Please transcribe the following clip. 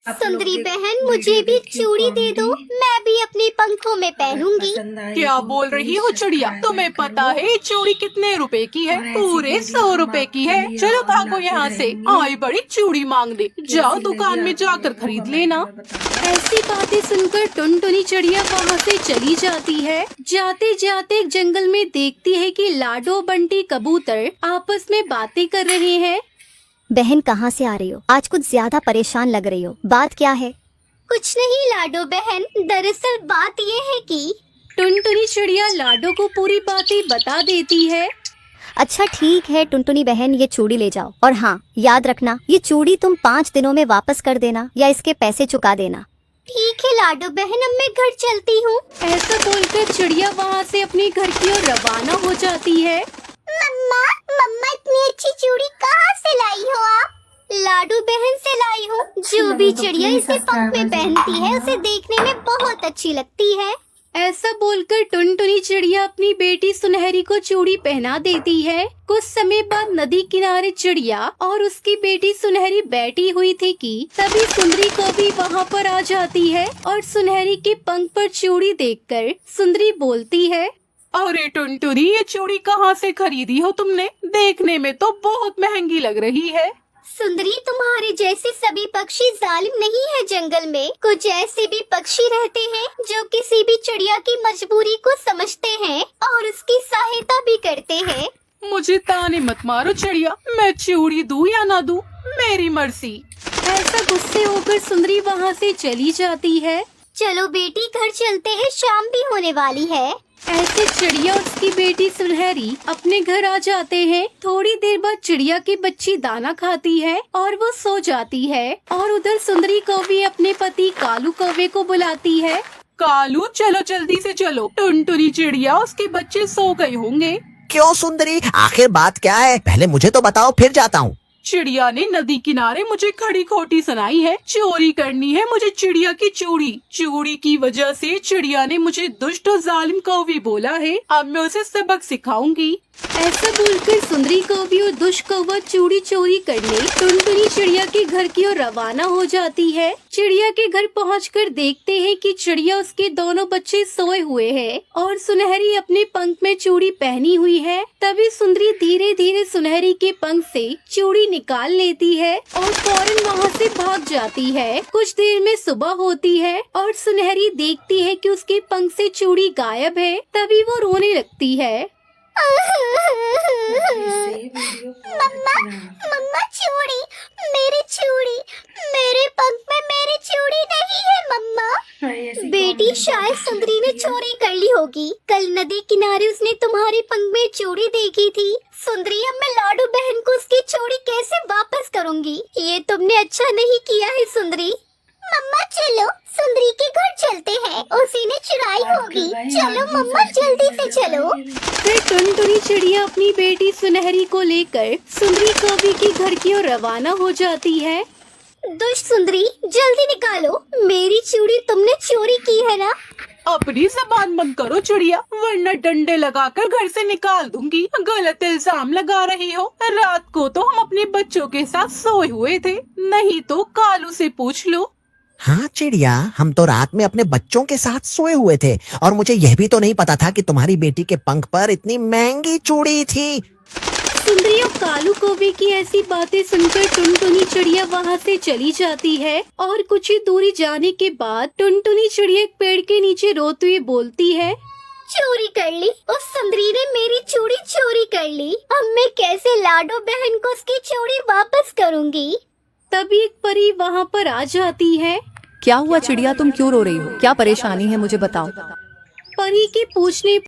सुंदरी बहन, मुझे भी चूड़ी दे दो, मैं भी अपने पंखों में पहनूंगी। क्या बोल रही हो चिड़िया? तुम्हें पता है ये चूड़ी कितने रुपए की है? पूरे 100 रुपए की है। चलो भागो यहाँ से, आई बड़ी चूड़ी मांग दे। जाओ दुकान में जाकर खरीद लेना। ऐसी बातें सुनकर टुनटुनी चिड़िया वहाँ से चली जाती है। जाते जाते जंगल में देखती है कि लाडो बंटी कबूतर आपस में बातें कर रहे हैं। बहन, कहाँ से आ रही हो? आज कुछ ज्यादा परेशान लग रही हो, बात क्या है? कुछ नहीं लाडो बहन, दरअसल बात ये है कि टुनटुनी चिड़िया लाडो को पूरी बातें बता देती है। अच्छा ठीक है टुनटुनी बहन, ये चूड़ी ले जाओ, और हाँ याद रखना, ये चूड़ी तुम 5 दिनों में वापस कर देना या इसके पैसे चुका देना। ठीक है लाडो बहन, अब मैं घर चलती हूँ। ऐसा बोलकर चिड़िया वहाँ से अपने घर की ओर रवाना हो जाती है। मम्मा, मम्मा इतनी अच्छी चूड़ी कहाँ से लाई हो आप? लाडू बहन से लाई हूँ। जो भी चिड़िया इसे पंख में पहनती है उसे देखने में बहुत अच्छी लगती है। ऐसा बोलकर टुनटुनी चिड़िया अपनी बेटी सुनहरी को चूड़ी पहना देती है। कुछ समय बाद नदी किनारे चिड़िया और उसकी बेटी सुनहरी बैठी हुई थी कि तभी सुंदरी को भी वहाँ पर आ जाती है और सुनहरी के पंख पर चूड़ी देखकर सुंदरी बोलती है, अरे टुनटुनी, ये चूड़ी कहाँ से खरीदी हो तुमने? देखने में तो बहुत महंगी लग रही है। सुंदरी, तुम्हारे जैसे सभी पक्षी जालिम नहीं है जंगल में। कुछ ऐसे भी पक्षी रहते हैं जो किसी भी चिड़िया की मजबूरी को समझते हैं और उसकी सहायता भी करते हैं। मुझे ताने मत मारो चिड़िया, मैं चूड़ी दूं या ना दूं, मेरी मर्जी। ऐसा गुस्से होकर सुंदरी वहाँ से चली जाती है। चलो बेटी, घर चलते हैं, शाम भी होने वाली है। ऐसे चिड़िया और उसकी बेटी सुनहरी अपने घर आ जाते हैं। थोड़ी देर बाद चिड़िया की बच्ची दाना खाती है और वो सो जाती है और उधर सुंदरी कौवी अपने पति कालू कौवे को बुलाती है। कालू, चलो जल्दी से चलो, टुनटुनी चिड़िया उसके बच्चे सो गए होंगे। क्यों सुंदरी, आखिर बात क्या है? पहले मुझे तो बताओ, फिर जाता हूँ। चिड़िया ने नदी किनारे मुझे खड़ी खोटी सुनाई है। चोरी करनी है मुझे चिड़िया की चूड़ी। चूड़ी की वजह से चिड़िया ने मुझे दुष्ट और जालिम कौवी बोला है। अब मैं उसे सबक सिखाऊंगी। ऐसा बोलकर सुंदरी कौवी और दुष्ट कौवा चूड़ी चोरी करने टुनटुनी चिड़िया के घर की ओर रवाना हो जाती है। चिड़िया के घर पहुंचकर देखते हैं कि चिड़िया उसके दोनों बच्चे सोए हुए हैं और सुनहरी अपने पंख में चूड़ी पहनी हुई है। तभी सुंदरी धीरे धीरे सुनहरी के पंख से चूड़ी निकाल लेती है और फौरन वहाँ से भाग जाती है। कुछ देर में सुबह होती है और सुनहरी देखती है कि उसके पंख से चूड़ी गायब है। तभी वो रोने लगती है। मम्मा, मम्मा चूड़ी, मेरी चूड़ी, मेरे पंख में मेरी चूड़ी नहीं है मम्मा। बेटी, शायद सुंदरी ने चोरी कर ली होगी। कल नदी किनारे उसने तुम्हारे पंख में चूड़ी देखी थी। सुंदरी, अब मैं लाडू बहन को उसकी चूड़ी कैसे वापस करूंगी? ये तुमने अच्छा नहीं किया है सुंदरी। मम्मा चलो, सुंदरी के घर चलते हैं, उसी ने चुराई होगी। चलो मम्मा, जल्दी से चलो। फिर टुनटुनी चिड़िया अपनी बेटी सुनहरी को लेकर सुंदरी कौवी के घर की ओर रवाना हो जाती है। दुष्ट सुंदरी, जल्दी निकालो, मेरी चूड़ी तुमने चोरी की है ना? अपनी जबान बंद करो चिड़िया, वरना डंडे लगाकर घर से निकाल दूंगी। गलत इल्जाम लगा रही हो। रात को तो हम अपने बच्चों के साथ सोए हुए थे, नहीं तो कालू से पूछ लो। हाँ चिड़िया, हम तो रात में अपने बच्चों के साथ सोए हुए थे और मुझे यह भी तो नहीं पता था कि तुम्हारी बेटी के पंख पर इतनी महंगी चूड़ी थी। सुंदरी और कालू कौवे की ऐसी बातें सुनकर टुनटुनी चिड़िया वहाँ से चली जाती है और कुछ ही दूरी जाने के बाद टुनटुनी चिड़िया एक पेड़ के नीचे रोते हुए बोलती है, चोरी कर ली, उस सुंदरी ने मेरी चूड़ी चोरी कर ली। अब मैं कैसे लाडो बहन को उसकी चूड़ी वापस करूंगी? तभी एक परी वहाँ पर आ जाती है। क्या हुआ चिड़िया, तुम क्यों रो रही हो? क्या परेशानी है, मुझे बताओ। परी के पूछने